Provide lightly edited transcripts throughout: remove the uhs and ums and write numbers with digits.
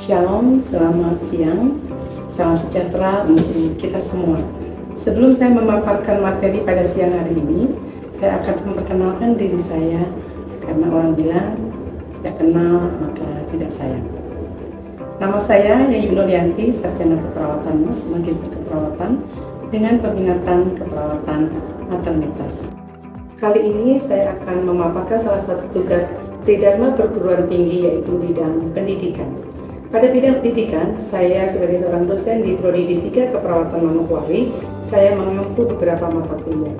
Shalom, selamat siang, salam sejahtera untuk kita semua. Sebelum saya memaparkan materi pada siang hari ini, saya akan memperkenalkan diri saya karena orang bilang tidak kenal maka tidak sayang. Nama saya Yayu Nuryanti, Sarjana Keperawatan Mas, Magister Keperawatan dengan peminatan keperawatan maternitas. Kali ini saya akan memaparkan salah satu tugas Tridharma Perguruan Tinggi yaitu bidang pendidikan. Pada bidang pendidikan, saya sebagai seorang dosen di Prodi D3 Keperawatan Manokwari, saya mengampu beberapa mata kuliah.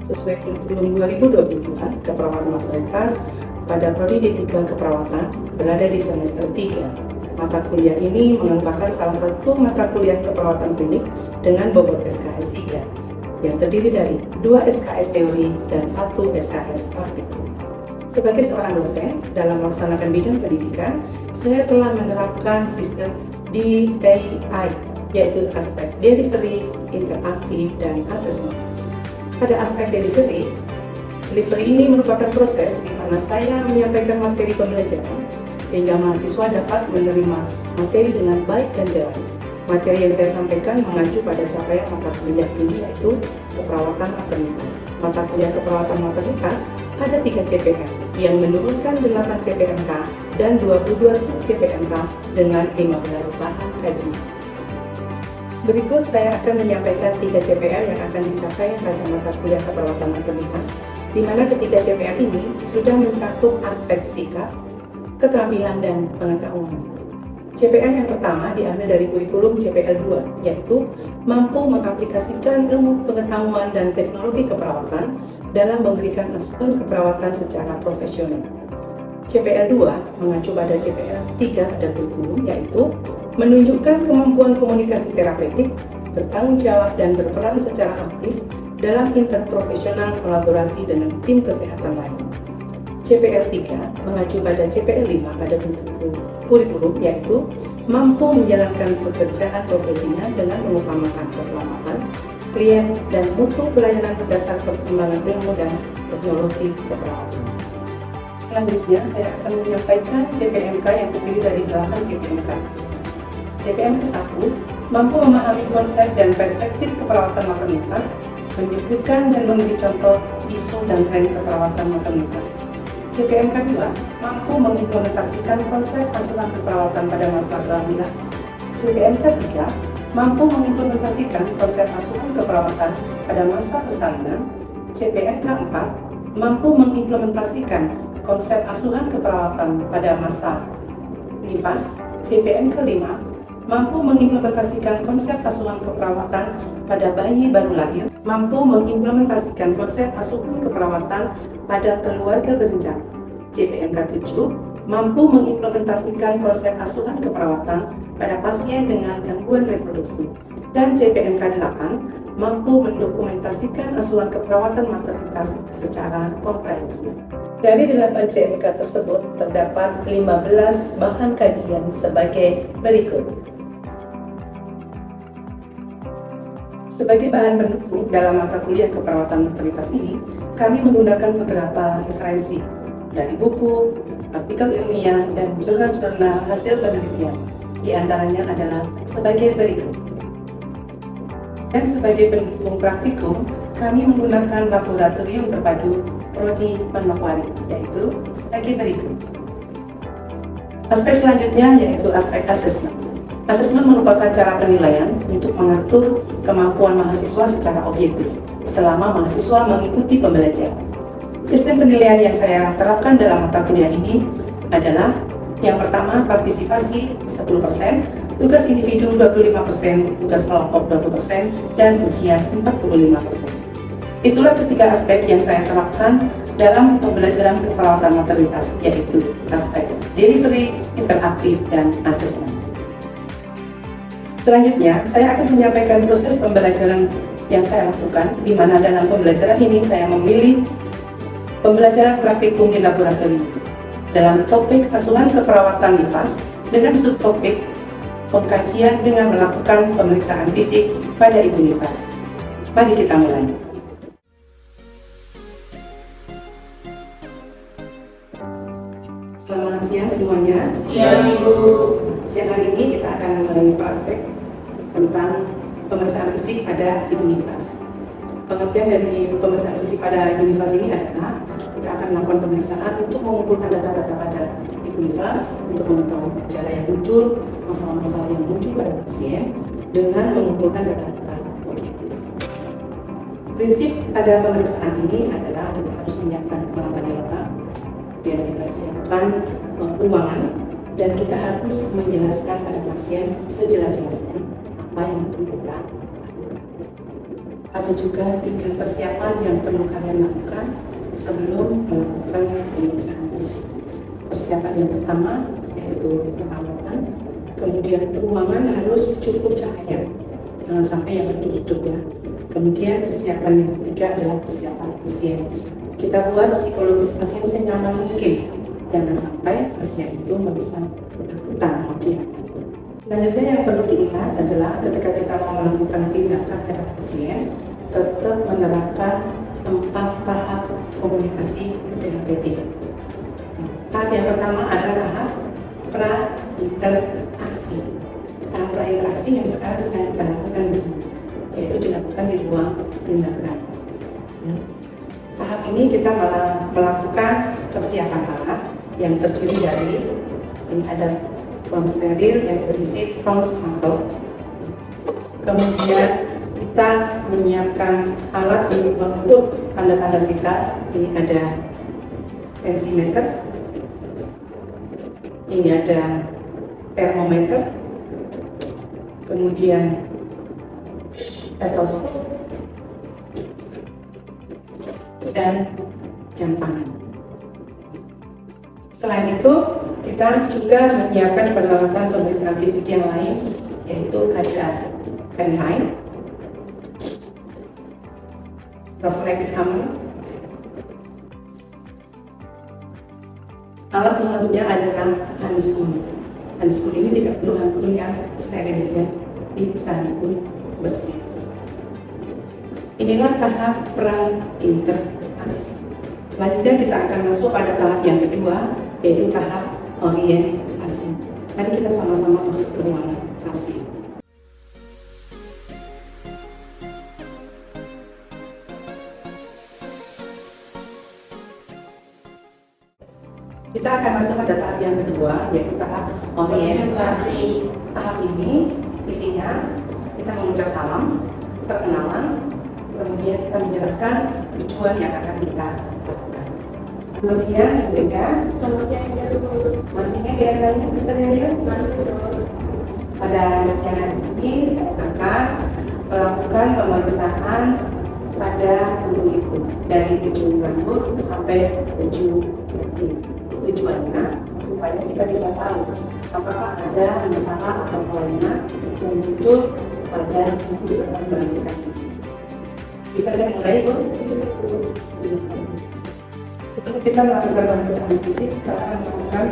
Sesuai kurikulum 2022, Keperawatan Maternitas pada Prodi D3 Keperawatan berada di semester 3. Mata kuliah ini merupakan salah satu mata kuliah keperawatan klinik dengan bobot SKS 3 yang terdiri dari 2 SKS teori dan 1 SKS praktikum. Sebagai seorang dosen dalam melaksanakan bidang pendidikan, saya telah menerapkan sistem DAI, yaitu aspek delivery, interaktif, dan asesmen. Pada aspek delivery ini merupakan proses di mana saya menyampaikan materi pembelajaran sehingga mahasiswa dapat menerima materi dengan baik dan jelas. Materi yang saya sampaikan mengacu pada capaian mata kuliah tinggi yaitu keperawatan maternitas. Mata kuliah keperawatan maternitas ada 3 CPM yang menurunkan 8 CPMK dan 22 sub CPMK dengan 15 bahan kaji. Berikut saya akan menyampaikan 3 CPM yang akan dicapai pada mata kuliah keperawatan maternitas, di mana ketiga CPM ini sudah mencakup aspek sikap, keterampilan, dan pengetahuan. CPM yang pertama diambil dari kurikulum CPL 2, yaitu mampu mengaplikasikan ilmu pengetahuan dan teknologi keperawatan dalam memberikan asuhan keperawatan secara profesional. CPL 2 mengacu pada CPL 3 pada kurikulum, yaitu menunjukkan kemampuan komunikasi terapeutik, bertanggung jawab dan berperan secara aktif dalam interprofesional kolaborasi dengan tim kesehatan lain. CPL 3 mengacu pada CPL 5 pada kurikulum, yaitu mampu menjalankan pekerjaan profesinya dengan mengutamakan keselamatan klien dan mutu pelayanan berdasar perkembangan ilmu dan teknologi keperawatan. Selanjutnya, saya akan menyampaikan CPMK yang terdiri dari 8 CPMK. CPM ke-1 mampu memahami konsep dan perspektif keperawatan maternitas, menyebutkan dan memberi contoh isu dan tren keperawatan maternitas. CPM ke-2 mampu mengimplementasikan konsep asuhan keperawatan pada masa kehamilan. CPM ke-3 mampu mengimplementasikan konsep asuhan keperawatan pada masa persalinan. CPM ke-4 mampu mengimplementasikan konsep asuhan keperawatan pada masa nifas. CPM ke-5 mampu mengimplementasikan konsep asuhan keperawatan pada bayi baru lahir, mampu mengimplementasikan konsep asuhan keperawatan pada keluarga berencana. CPM ke-7 mampu mengimplementasikan konsep asuhan keperawatan pada pasien dengan gangguan reproduksi. Dan CPM ke-8 mampu mendokumentasikan asuhan keperawatan maternitas secara komprehensif. Dari 8 CMK tersebut terdapat 15 bahan kajian sebagai berikut. Sebagai bahan pendukung dalam mata kuliah keperawatan maternitas ini, kami menggunakan beberapa referensi dari buku, artikel ilmiah, dan jurnal-jurnal hasil penelitian. Di antaranya adalah sebagai berikut. Dan sebagai pendukung praktikum, kami menggunakan laboratorium terpadu Prodi Manokwari, yaitu sebagai berikut. Aspek selanjutnya yaitu aspek asesmen. Asesmen merupakan cara penilaian untuk mengatur kemampuan mahasiswa secara objektif selama mahasiswa mengikuti pembelajaran. Sistem penilaian yang saya terapkan dalam mata kuliah ini adalah yang pertama partisipasi 10%, tugas individu 25%, tugas kelompok 20%, dan ujian 45%. Itulah ketiga aspek yang saya terapkan dalam pembelajaran keperawatan maternitas, yaitu aspek delivery, interaktif, dan asesmen. Selanjutnya, saya akan menyampaikan proses pembelajaran yang saya lakukan, di mana dalam pembelajaran ini saya memilih pembelajaran praktikum di laboratorium dalam topik asuhan keperawatan nifas dengan subtopik pengkajian dengan melakukan pemeriksaan fisik pada ibu nifas. Mari kita mulai. Selamat siang semuanya. Siang Ibu. Siang hari ini kita akan mulai praktek tentang pemeriksaan fisik pada ibu nifas. Pengertian dari pemeriksaan fisik pada ibu nifas ini adalah kita akan melakukan pemeriksaan untuk mengumpulkan data-data pada ibu nifas untuk mengetahui gejala yang muncul, masalah-masalah yang muncul pada pasien dengan mengumpulkan data-data objektif. Prinsip pada pemeriksaan ini adalah kita harus menyiapkan peralatan yang lengkap, biar kita siapkan ruangan, dan kita harus menjelaskan pada pasien sejelas-jelasnya apa yang perlu kita lakukan. Ada juga 3 persiapan yang perlu kalian lakukan sebelum melakukan pemeriksaan fisik. Persiapan yang pertama yaitu perawatan, kemudian ruangan harus cukup cahaya, jangan sampai yang tertutup ya. Kemudian persiapan yang ketiga adalah persiapan pasien. Kita buat psikologis pasien senyaman mungkin, jangan sampai pasien itu merasa ketakutan kemudian. Selanjutnya yang perlu diingat adalah ketika kita mau melakukan tindakan pada pasien, tetap menerapkan 4 tahap komunikasi terapeutik. Tahap yang pertama adalah tahap pra-interaksi. Tahap pra-interaksi yang sekarang sedang kita lakukan di sini, yaitu dilakukan di ruang tindakan. Tahap ini kita melakukan persiapan alat yang terdiri dari ini ada ruang steril yang berisi tong sampel. Kemudian kita menyiapkan alat untuk mengukur tanda-tanda vital. Ini ada tensimeter, ini ada termometer, kemudian stetoskop, dan jam tangan. Selain itu, kita juga menyiapkan peralatan pemeriksaan fisik yang lain, yaitu ada penlight, refleks hammer. Alat selanjutnya adalah handscoon. Handscoon ini tidak perlu handphone yang steril ya, bisa handphone bersih. Inilah tahap pra-interaksi. Selanjutnya kita akan masuk pada tahap yang kedua, yaitu tahap orientasi. Mari kita sama-sama masuk ke ruangan pasien. Kita akan masuk pada tahap yang kedua, yaitu tahap orientasi. Tahap ini isinya kita mengucap salam, perkenalan, kemudian kita menjelaskan tujuan yang akan kita lakukan. Selamat siang, Ibu Eka. Selamat siang, Gus. Masihnya biasanya Suster Yayu? Masih, Gus. Pada siang hari ini saya akan melakukan pemeriksaan pada tubuh ibu dari 7 rambut sampai 7 kaki. Tujuannya supaya kita bisa tahu apakah ada masalah atau kelainan yang muncul pada ibu saat melahirkan. Bisa saya mulai, Bu? Setelah kita melakukan pemeriksaan fisik, kita akan melakukan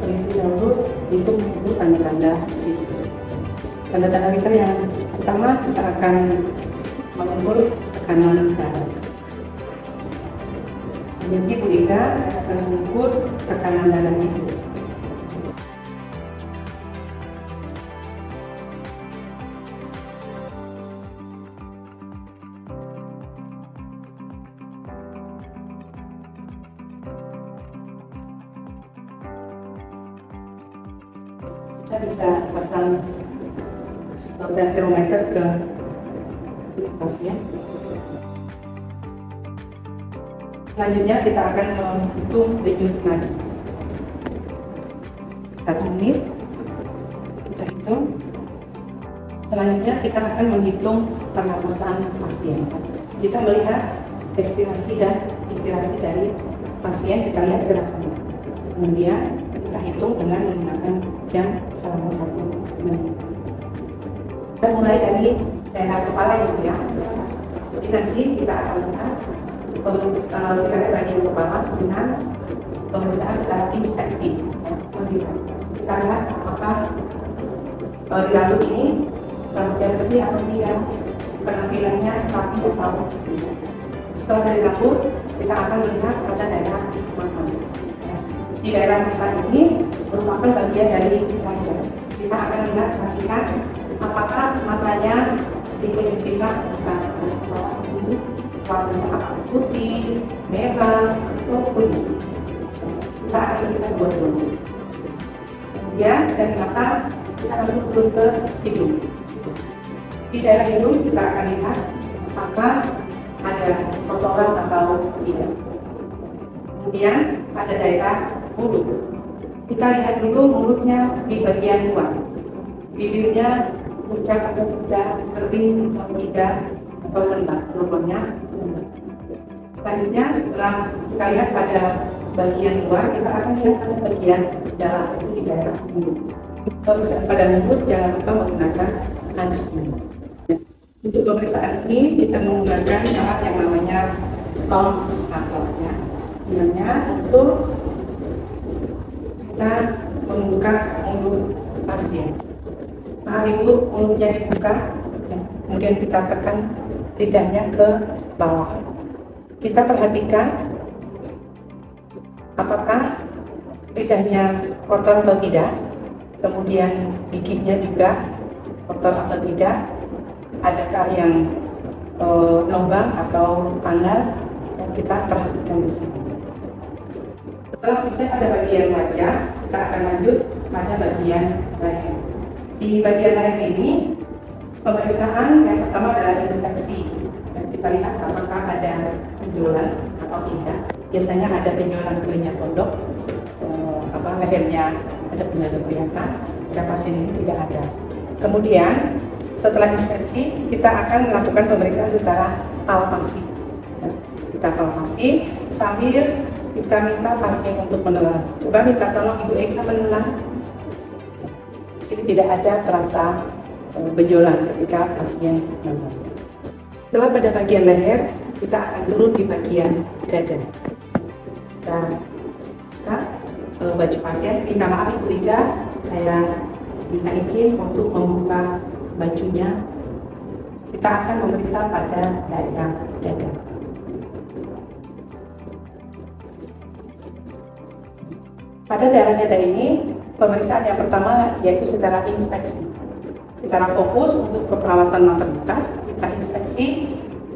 terlebih dahulu untuk mengukur tanda-tanda vital. Tanda-tanda vital yang pertama kita akan mengukur tekanan darah. Jadi Bu Ika akan mengukur tekanan darah ibu. Kita bisa pasang termometer ke pasien. Selanjutnya kita akan menghitung denyut nadi. 1 menit kita hitung. Selanjutnya kita akan menghitung pernapasan pasien. Kita melihat ekspirasi dan inspirasi dari pasien, kita lihat gerakannya. Kemudian kita hitung dengan menggunakan jam selama 1 menit. Kita mulai dari daerah kepala ya. Jadi nanti kita akan lihat kita banding kepala dengan pemeriksaan secara inspeksi. Kita lihat apakah di rambut ini rambutnya bersih atau tidak, penampilannya rapi atau tidak. Setelah dari rambut, kita akan melihat pada daerah mata. di daerah kita ini merupakan bagian dari wajah. Kita akan lihat perhatikan apakah matanya di konjungtiva warnanya apakah putih, merah, atau kuning. Kita akan bisa buat dulu. Kemudian dari mata kita langsung turun ke hidung. Di daerah hidung kita akan lihat apakah ada kotoran atau tidak. Kemudian pada daerah mulut, kita lihat dulu mulutnya di bagian luar, bibirnya pucat atau tidak, kering atau tidak, atau lembab, lubangnya lembab. Selanjutnya setelah kita lihat pada bagian luar, kita akan lihat pada bagian dalam, itu di daerah mulut. Kalau misalnya pada mulut, jangan lupa menggunakan handscoon. Untuk pemeriksaan ini kita menggunakan alat yang namanya tonsurator, ya. Gunanya untuk kita membuka mulut pasien. Nah, ibu mulutnya dibuka, ya. Kemudian kita tekan lidahnya ke bawah. Kita perhatikan apakah lidahnya kotor atau tidak, kemudian giginya juga kotor atau tidak, adakah yang lubang atau tanggal, yang kita perhatikan di sini. Setelah selesai pada bagian wajah, kita akan lanjut pada bagian leher. Di bagian leher ini, pemeriksaan yang pertama adalah inspeksi. Dan kita lihat apakah ada benjolan atau tidak. Biasanya ada benjolan kulitnya pondok, lehernya ada benjolan kelihatan. Pada pasien ini tidak ada. Kemudian setelah inspeksi, kita akan melakukan pemeriksaan secara palpasi. Kita palpasi sambil kita minta pasien untuk menelan. Coba minta tolong Ibu Eka menelan. Di sini tidak ada terasa benjolan ketika pasien menelan. Setelah pada bagian leher, kita akan turun di bagian dada. Kita baju pasien, minta maaf Ibu Ika, saya minta izin untuk membuka bajunya. Kita akan memeriksa pada daerah dada. Pada daerah dada ini, pemeriksaan yang pertama yaitu secara inspeksi. Secara fokus untuk keperawatan maternitas, kita inspeksi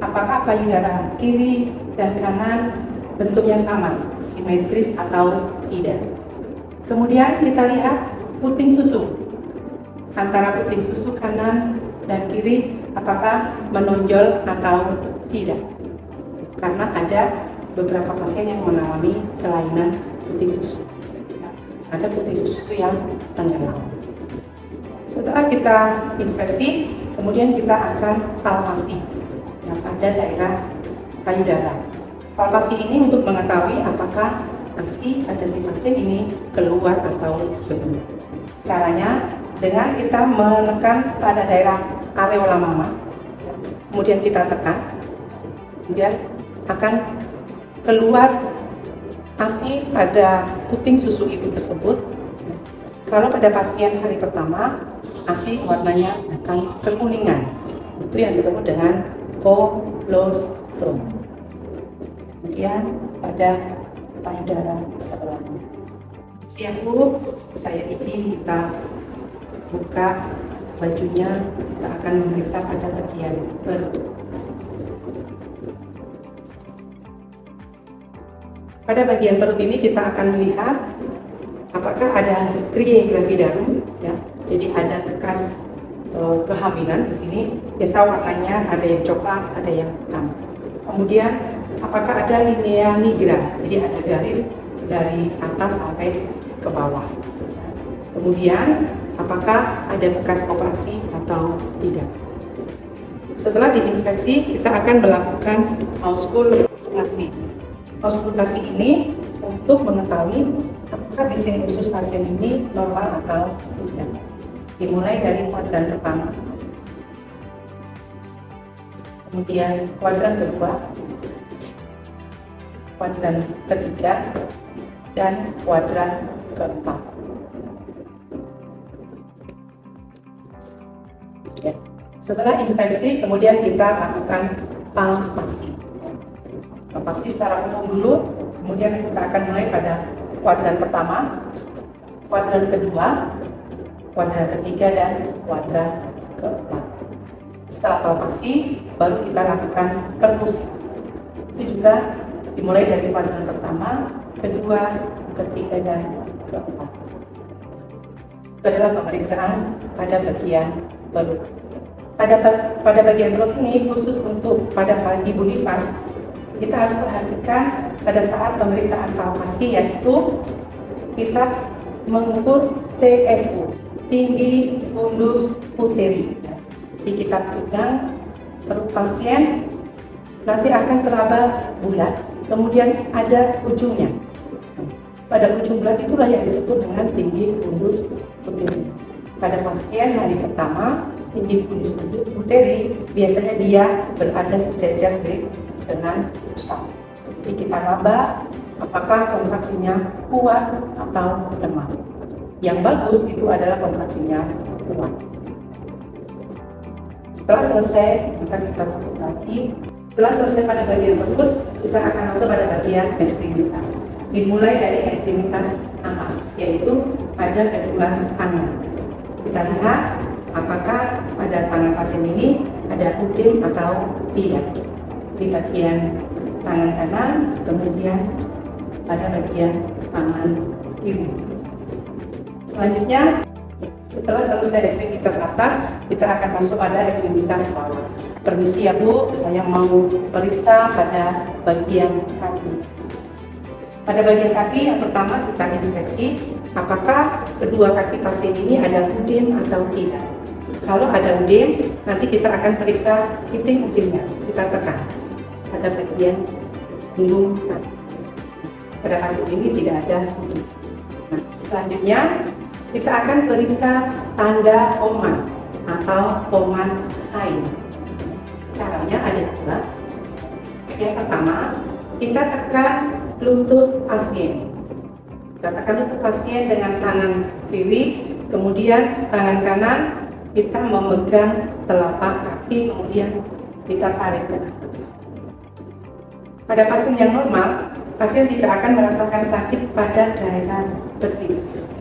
apakah payudara kiri dan kanan bentuknya sama, simetris atau tidak. Kemudian kita lihat puting susu. Antara puting susu kanan dan kiri apakah menonjol atau tidak. Karena ada beberapa pasien yang mengalami kelainan puting susu. Ada puting susu yang tenggelam. Setelah kita inspeksi, kemudian kita akan palpasi yang pada daerah payudara. Palpasi ini untuk mengetahui apakah ASI pada si pasien ini keluar atau belum. Caranya dengan kita menekan pada daerah areola mama, kemudian kita tekan, kemudian akan keluar ASI pada puting susu ibu tersebut. Kalau pada pasien hari pertama, ASI warnanya akan kekuningan. Itu yang disebut dengan colostrum. Kemudian pada payudara sebelahnya. Siang Bu, saya izin kita buka bajunya. Kita akan memeriksa pada bagian perut. Pada bagian perut ini kita akan melihat apakah ada striae gravidarum, ya. Jadi ada bekas kehamilan di sini. Biasa warnanya ada yang coklat, ada yang hitam. Kemudian apakah ada linea nigra, jadi ada garis dari atas sampai ke bawah. Kemudian apakah ada bekas operasi atau tidak. Setelah diinspeksi, kita akan melakukan auskultasi. Auskultasi ini untuk mengetahui apakah di sini usus pasien ini normal atau tidak. Dimulai dari kuadran pertama, kemudian kuadran kedua, kuadran ketiga, dan kuadran keempat. Ya. Setelah inspeksi, kemudian kita lakukan palpasi. Palpasi secara umum dulu, kemudian kita akan mulai pada kuadran pertama, kuadran kedua, kuadran ketiga, dan kuadran keempat. Setelah palpasi, baru kita lakukan perkusi. Itu juga dimulai dari kuadran pertama, kedua, ketiga, dan keempat. Itu adalah pemeriksaan pada bagian perut. Pada bagian perut ini khusus untuk pada ibu nifas, kita harus perhatikan pada saat pemeriksaan palpasi, yaitu kita mengukur TFU, tinggi fundus uteri. Jadi kita pegang perut pasien, nanti akan teraba bulat, kemudian ada ujungnya. Pada ujung bulat itulah yang disebut dengan tinggi fundus uteri. Pada pasien hari pertama, tinggi fundus uteri biasanya dia berada sejajar dengan pusat. Jadi kita raba apakah kontraksinya kuat atau lemah. Yang bagus itu adalah kontraksinya kuat. Setelah selesai, maka kita tutup lagi. Setelah selesai pada bagian perut, kita akan masuk pada bagian ekstremitas. Dimulai dari ekstremitas atas, yaitu pada kedua tangan. Kita lihat apakah pada tangan pasien ini ada udem atau tidak. Di bagian tangan kanan, kemudian pada bagian tangan kiri. Selanjutnya, setelah selesai ekstremitas atas, kita akan masuk pada ekstremitas bawah. Permisi ya Bu, saya mau periksa pada bagian kaki. Pada bagian kaki yang pertama kita inspeksi apakah kedua kaki pasien ini ada udem atau tidak. Kalau ada udem, nanti kita akan periksa titik udemnya, kita tekan pada bagian punggung kaki. Pada pasien ini tidak ada udem. Nah, selanjutnya kita akan periksa tanda Oman atau Oman sign. Caranya ada dua. Yang pertama, kita tekan lutut pasien. Kita tekan lutut pasien dengan tangan kiri, kemudian tangan kanan kita memegang telapak kaki, kemudian kita tarik ke atas. Pada pasien yang normal, pasien tidak akan merasakan sakit pada daerah betis.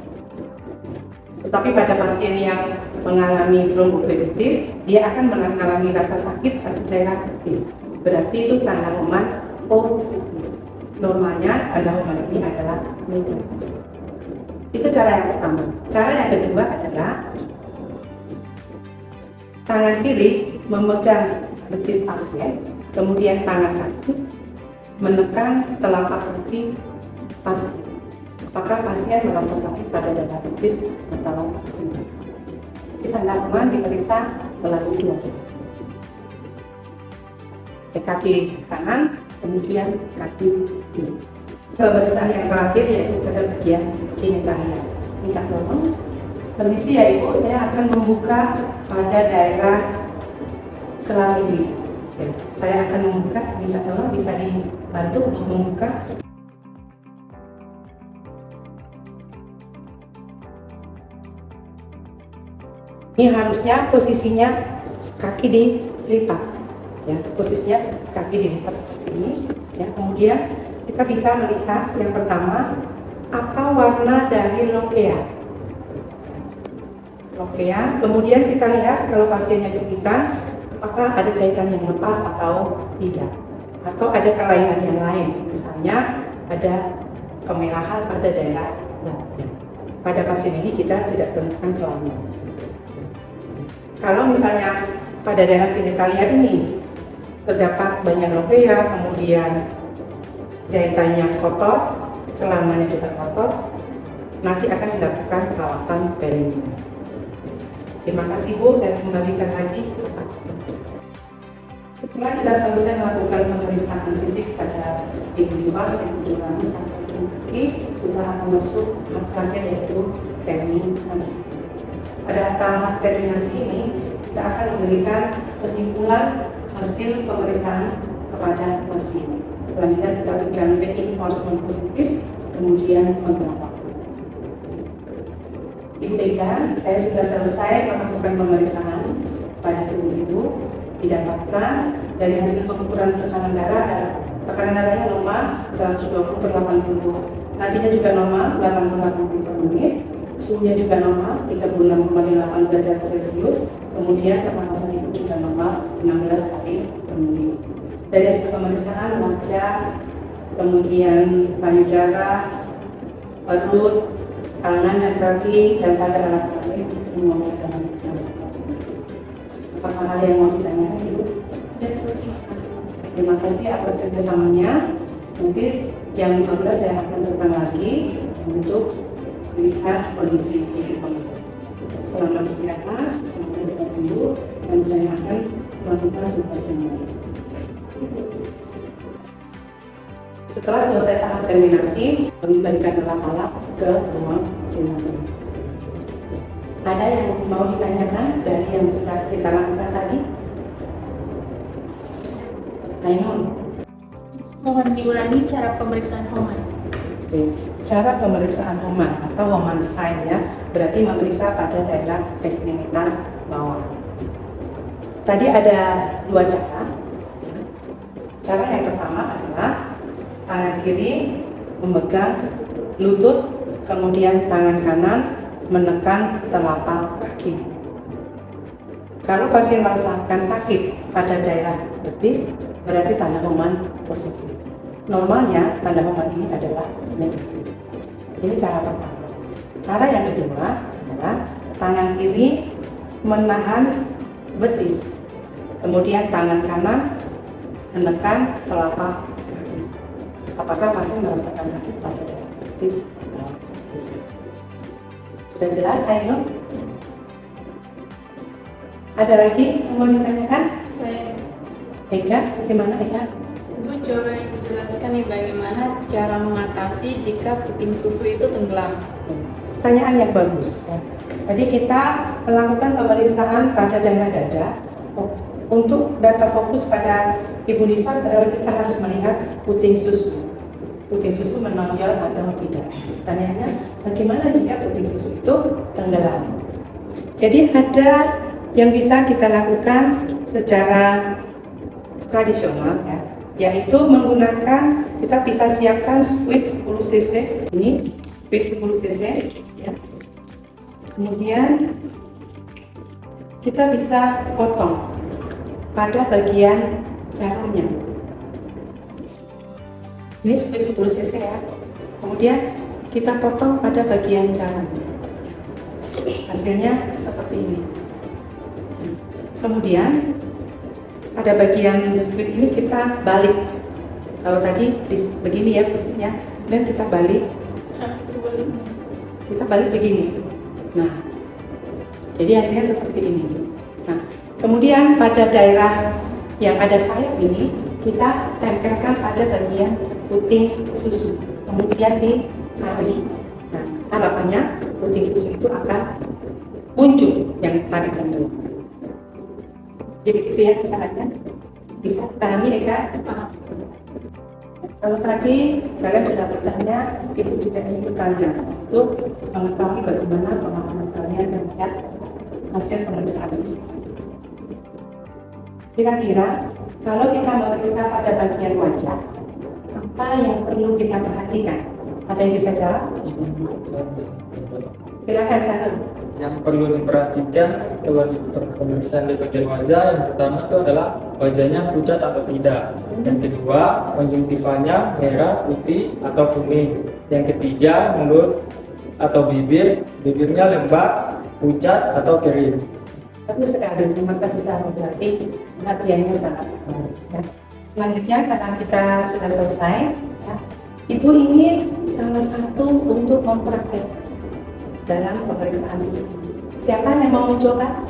Tetapi pada pasien yang mengalami tromboflebitis, dia akan mengalami rasa sakit pada daerah betis. Berarti itu tanda Oman positif. Normalnya tanda Oman ini adalah negatif. Itu cara yang pertama. Cara yang kedua adalah tangan kiri memegang betis pasien, kemudian tangan kaki menekan telapak kaki pasien. Apakah pasien merasa sakit pada daerah betis atau tidak? Kita lakukan diperiksa melalui dua kaki kanan, kemudian kaki kiri. Pemeriksaan yang terakhir yaitu pada bagian genitalia. Minta tolong, permisi ya Ibu, saya akan membuka pada daerah kelamin. Saya akan membuka, minta tolong bisa dibantu untuk membuka. Ini harusnya posisinya kaki dilipat, ya, posisinya kaki dilipat seperti ini, ya. Kemudian kita bisa melihat yang pertama apa warna dari lokea. Kemudian kita lihat kalau pasiennya jepitan, apakah ada jahitan yang lepas atau tidak, atau ada kelainan yang lain, misalnya ada kemerahan pada daerah dada. Pada pasien ini kita tidak temukan kelainan. Kalau misalnya pada daerah genitalia ini terdapat banyak lokea, kemudian jahitannya kotor, celananya juga kotor, nanti akan dilakukan perawatan perineum. Terima kasih Bu, saya kembalikan lagi. Setelah kita selesai melakukan pemeriksaan fisik pada ibu nifas yang ujung sampai ujung kaki, kita akan masuk tahap terakhir yaitu terminasi. Pada tahap terminasi ini, kita akan memberikan kesimpulan hasil pemeriksaan kepada pasien. Selanjutnya kita berikan reinforcement positif, kemudian kontrol waktu. Diberikan, saya sudah selesai melakukan pemeriksaan pada tubuh ibu. Didapatkan dari hasil pengukuran tekanan darah tekanan darahnya normal 120 per 80, nadinya juga normal 88 per menit, suhunya juga normal 36,8 derajat Celcius, kemudian kepanasan ibu juga normal 16 kali per menit. Dari hasil pemeriksaan wajah, kemudian payudara, perut, tangan dan kaki, dan pada alat kelamin semuanya dalam kondisi. Apakah ada yang mau ditanyakan Ibu? Terima kasih atas kerjasamanya. Nanti jam 15 saya akan datang lagi untuk melihat kondisi ibu kamu. Selamat istirahat, semoga cepat sembuh, dan saya akan melakukan tugas yang lain. Setelah selesai tahap terminasi, kembalikan alat-alat ke ruang tindakan. Ada yang mau ditanyakan dari yang sudah kita lakukan tadi? Ainun. Mohon diulangi cara pemeriksaan Homan. Oke. Cara pemeriksaan Homan atau Homan sign ya, berarti memeriksa pada daerah ekstremitas bawah. Tadi ada dua cara. Cara yang pertama adalah tangan kiri memegang lutut, kemudian tangan kanan menekan telapak kaki. Kalau pasien merasakan sakit pada daerah betis, berarti tanda Homan positif. Normalnya tanda Homan ini adalah negatif. Ini cara pertama. Cara yang kedua adalah tangan kiri menahan betis, kemudian tangan kanan menekan telapak kaki. Apakah pasien merasakan sakit pada daerah betis? Sudah jelas, Ainun? Ada lagi yang mau ditanyakan? Saya Ega, bagaimana Ega? Ibu coba dijelaskan nih bagaimana cara mengatasi jika puting susu itu tenggelam. Pertanyaan yang bagus. Jadi kita melakukan pemeriksaan pada daerah dada. Untuk data fokus pada ibu nifas adalah kita harus melihat puting susu. Puting susu menonjol atau tidak. Pertanyaannya, bagaimana jika puting susu itu tenggelam? Jadi ada yang bisa kita lakukan secara tradisional ya, yaitu menggunakan, kita bisa siapkan squid 10 cc, ini squid 10 cc ya. Kemudian kita bisa potong pada bagian caranya. Ini squid 10 cc ya. Kemudian kita potong pada bagian caranya. Hasilnya seperti ini. Kemudian pada bagian squid ini kita balik. Kalau tadi begini ya posisinya, dan kita balik. Kita balik begini. Nah, jadi hasilnya seperti ini. Nah, kemudian pada daerah yang ada sayap ini kita tempelkan pada bagian puting susu. Kemudian ditarik. Nah, harapannya puting susu itu akan muncul yang tadi tenggelam. Jadi begitu ya caranya. Bisa pahami Eka? Kalau tadi kalian sudah bertanya, Ibu juga ingin bertanya untuk mengetahui bagaimana pemahaman kalian terhadap hasil pemeriksaan fisik. Kira-kira kalau kita memeriksa pada bagian wajah, apa yang perlu kita perhatikan? Ada yang bisa jawab? Silakan Sarul. Yang perlu diperhatikan kalau pemeriksaan di bagian wajah, yang pertama itu adalah wajahnya pucat atau tidak. Yang kedua, konjungtivanya merah, putih atau kuning. Yang ketiga, mulut atau bibirnya lembab, pucat atau kering. Bagus sekali, terima kasih Sarul. Berarti latihannya sangat baik. Ya. Selanjutnya karena kita sudah selesai, ya, Ibu ingin salah satu untuk mempraktekkan dalam pemeriksaan fisik. Siapa yang mau mencoba?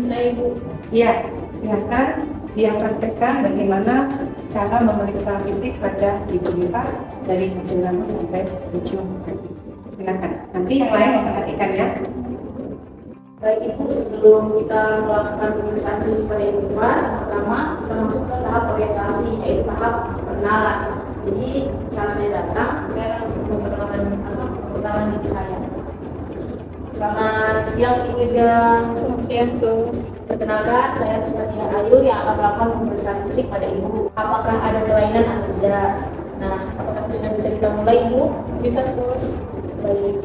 Saya Ibu. Iya, silakan dia praktekkan bagaimana cara memeriksa fisik pada ibu nifas dari ujung rambut sampai ujung kaki. Silakan. Nanti yang lain memperhatikan ya. Baik Ibu, sebelum kita melakukan pemeriksaan fisik pada ibu nifas, pertama kita masuk ke tahap orientasi, yaitu tahap perkenalan. Jadi saat saya datang, saya memperkenalkan diri saya. Selamat siang Ibu Ega. Selamat siang, Sus. Perkenalkan, saya Sustatina Ayu yang akan melakukan pemeriksaan fisik pada Ibu. Apakah ada kelainan atau tidak? Nah, apakah sudah bisa kita mulai, Ibu? Bisa, Sus. Baik.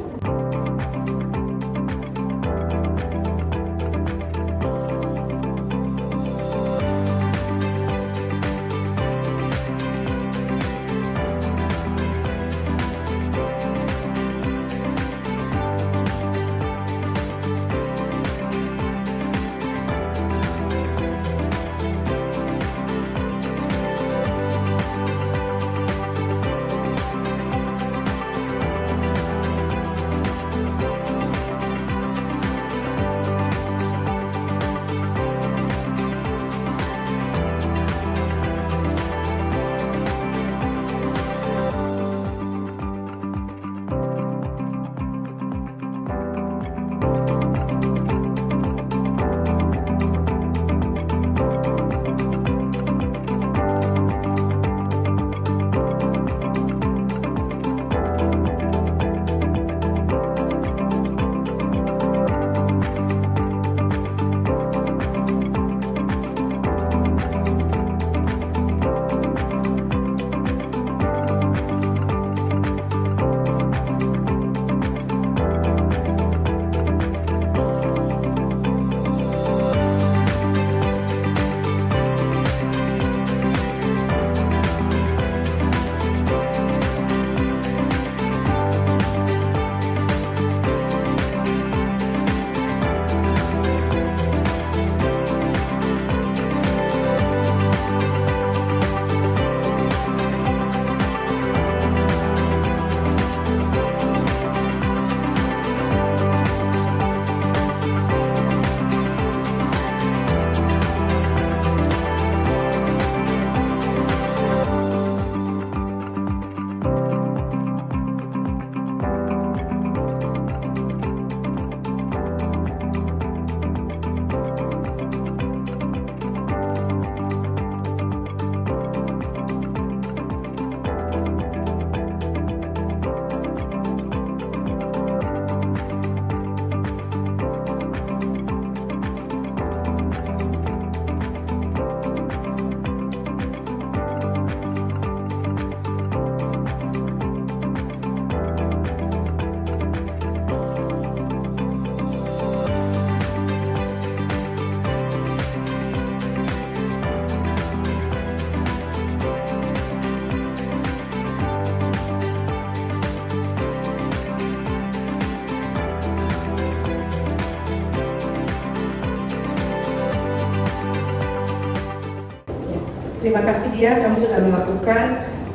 Terima kasih Dia, kamu sudah melakukan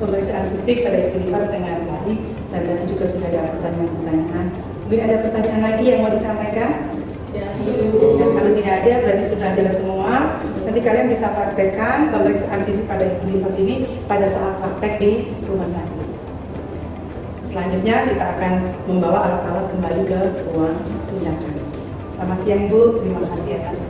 pemeriksaan fisik pada Ibu Nifas dengan baik dan tadi juga sudah ada pertanyaan-pertanyaan. Mungkin ada pertanyaan lagi yang mau disampaikan? Ya, Dan kalau tidak ada, berarti sudah jelas semua. Nanti kalian bisa praktekkan pemeriksaan fisik pada Ibu Nifas ini pada saat praktek di rumah sakit. Selanjutnya kita akan membawa alat-alat kembali ke ruang tindakan. Selamat siang Bu, terima kasih atas